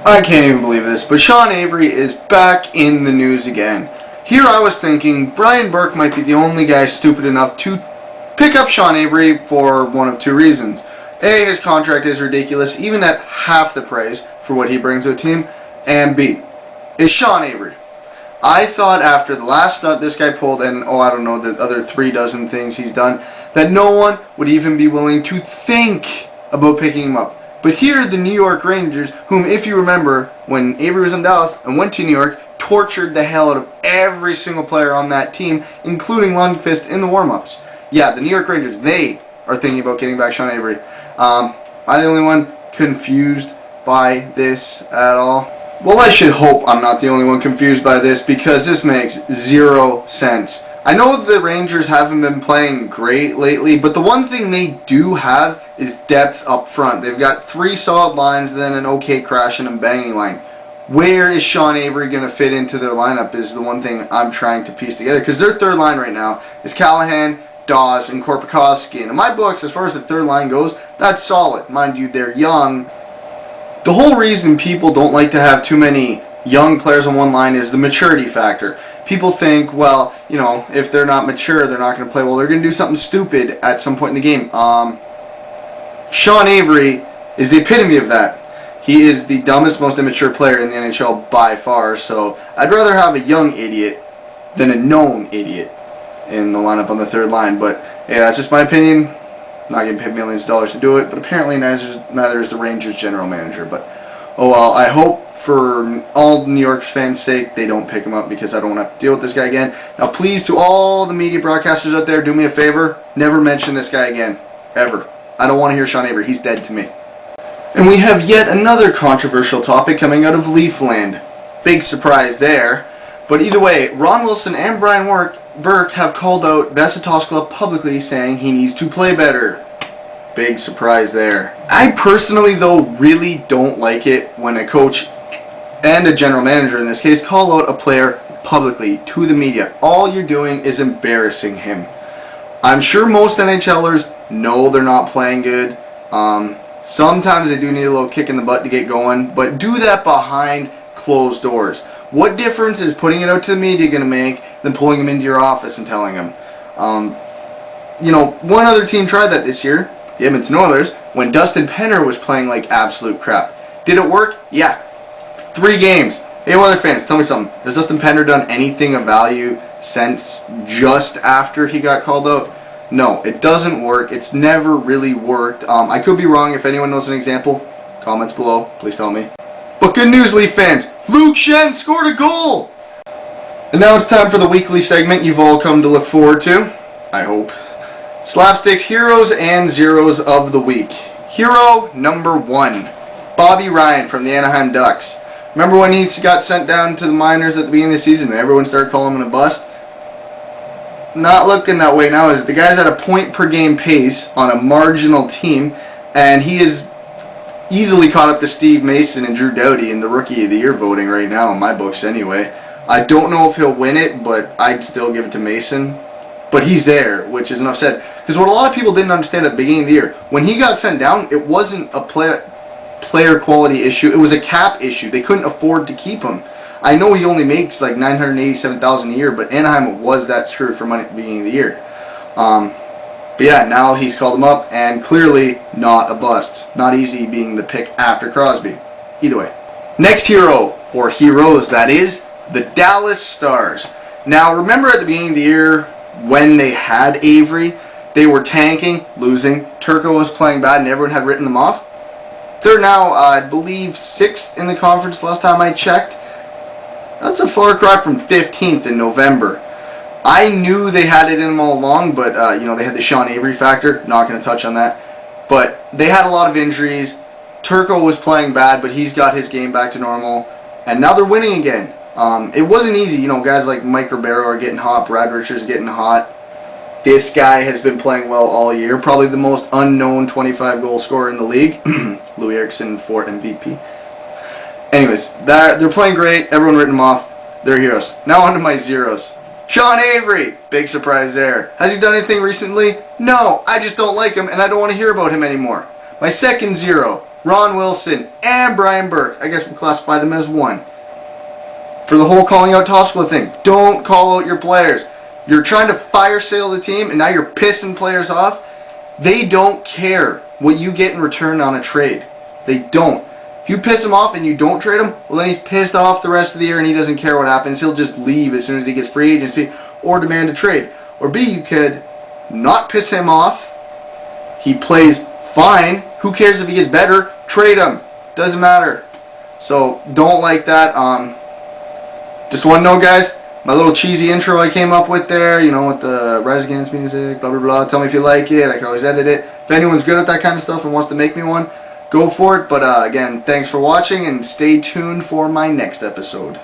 I can't even believe this, but Sean Avery is back in the news again. Here I was thinking Brian Burke might be the only guy stupid enough to pick up Sean Avery for one of two reasons. A, his contract is ridiculous, even at half the price for what he brings to a team. And B, is Sean Avery. I thought after the last stunt this guy pulled, and I don't know, the other 36 things he's done, that no one would even be willing to think about picking him up. But here, the New York Rangers, whom, if you remember, when Avery was in Dallas and went to New York, tortured the hell out of every single player on that team, including Lundqvist in the warm-ups. Yeah, the New York Rangers, they are thinking about getting back Sean Avery. Am I the only one confused by this at all? Well, I should hope I'm not the only one confused by this, because this makes zero sense. I know the Rangers haven't been playing great lately, but the one thing they do have is depth up front. They've got 3 solid lines, then an okay crashing and banging line. Where is Sean Avery going to fit into their lineup is the one thing I'm trying to piece together, because their third line right now is Callahan, Dawes, and Korpikoski. And in my books, as far as the third line goes, that's solid. Mind you, they're young. The whole reason people don't like to have too many young players on one line is the maturity factor. People think, well, you know, if they're not mature, they're not going to play well. They're going to do something stupid at some point in the game. Sean Avery is the epitome of that. He is the dumbest, most immature player in the NHL by far, so I'd rather have a young idiot than a known idiot in the lineup on the third line. But yeah, that's just my opinion. I'm not getting paid millions of dollars to do it, but apparently neither is the Rangers general manager. But oh well, I hope for all New York fans' sake they don't pick him up, because I don't want to have to deal with this guy again. Now please, to all the media broadcasters out there, do me a favor, never mention this guy again, ever. I don't want to hear Sean Avery, he's dead to me. And we have yet another controversial topic coming out of Leafland. Big surprise there. But either way, Ron Wilson and Brian Burke have called out Vesatoskala publicly, saying he needs to play better. Big surprise there. I personally, though, really don't like it when a coach and a general manager, in this case, call out a player publicly to the media. All you're doing is embarrassing him. I'm sure most NHLers know they're not playing good. Sometimes they do need a little kick in the butt to get going, but do that behind closed doors. What difference is putting it out to the media going to make than pulling them into your office and telling them? You know, one other team tried that this year, the Edmonton Oilers, when Dustin Penner was playing like absolute crap. Did it work? Yeah. 3 games. Hey, Oilers fans, tell me something. Has Dustin Penner done anything of value since just after he got called out? No, it doesn't work. It's never really worked. I could be wrong. If anyone knows an example, comments below. Please tell me. But good news, Leaf fans. Luke Schenn scored a goal! And now it's time for the weekly segment you've all come to look forward to, I hope. SlapSticks Heroes and Zeros of the Week. Hero number 1, Bobby Ryan from the Anaheim Ducks. Remember when he got sent down to the minors at the beginning of the season and everyone started calling him a bust? Not looking that way now. The guy's at a point per game pace on a marginal team, and he is easily caught up to Steve Mason and Drew Doughty in the Rookie of the Year voting right now, in my books anyway. I don't know if he'll win it, but I'd still give it to Mason. But he's there, which is enough said. Because what a lot of people didn't understand at the beginning of the year, when he got sent down, it wasn't a player quality issue, it was a cap issue. They couldn't afford to keep him. I know he only makes like $987,000 a year, but Anaheim was that screwed for money at the beginning of the year. But yeah, now he's called him up, and clearly not a bust. Not easy being the pick after Crosby. Either way. Next hero, or heroes that is, the Dallas Stars. Now remember at the beginning of the year when they had Avery, they were tanking, losing. Turco was playing bad and everyone had written them off. They're now, I believe, 6th in the conference last time I checked. That's a far cry from 15th in November. I knew they had it in them all along, but you know, they had the Sean Avery factor. Not going to touch on that. But they had a lot of injuries. Turco was playing bad, but he's got his game back to normal. And now they're winning again. It wasn't easy. You know, guys like Mike Ribeiro are getting hot. Brad Richards getting hot. This guy has been playing well all year. Probably the most unknown 25-goal scorer in the league. Louis Eriksson for MVP. Anyways, they're playing great. Everyone written them off. They're heroes. Now on to my zeros. Sean Avery. Big surprise there. Has he done anything recently? No. I just don't like him, and I don't want to hear about him anymore. My second zero. Ron Wilson, and Brian Burke. I guess we'll classify them as one. For the whole calling out Tosco thing, don't call out your players. You're trying to fire sale the team, and now you're pissing players off. They don't care what you get in return on a trade. They don't. If you piss him off and you don't trade him, well then he's pissed off the rest of the year and he doesn't care what happens. He'll just leave as soon as he gets free agency or demand a trade. Or B, you could not piss him off. He plays fine. Who cares if he gets better? Trade him. Doesn't matter. So don't like that. Just want to know, guys, my little cheesy intro I came up with there, you know, with the Rise Against music, blah, blah, blah. Tell me if you like it. I can always edit it. If anyone's good at that kind of stuff and wants to make me one, go for it. But again, thanks for watching and stay tuned for my next episode.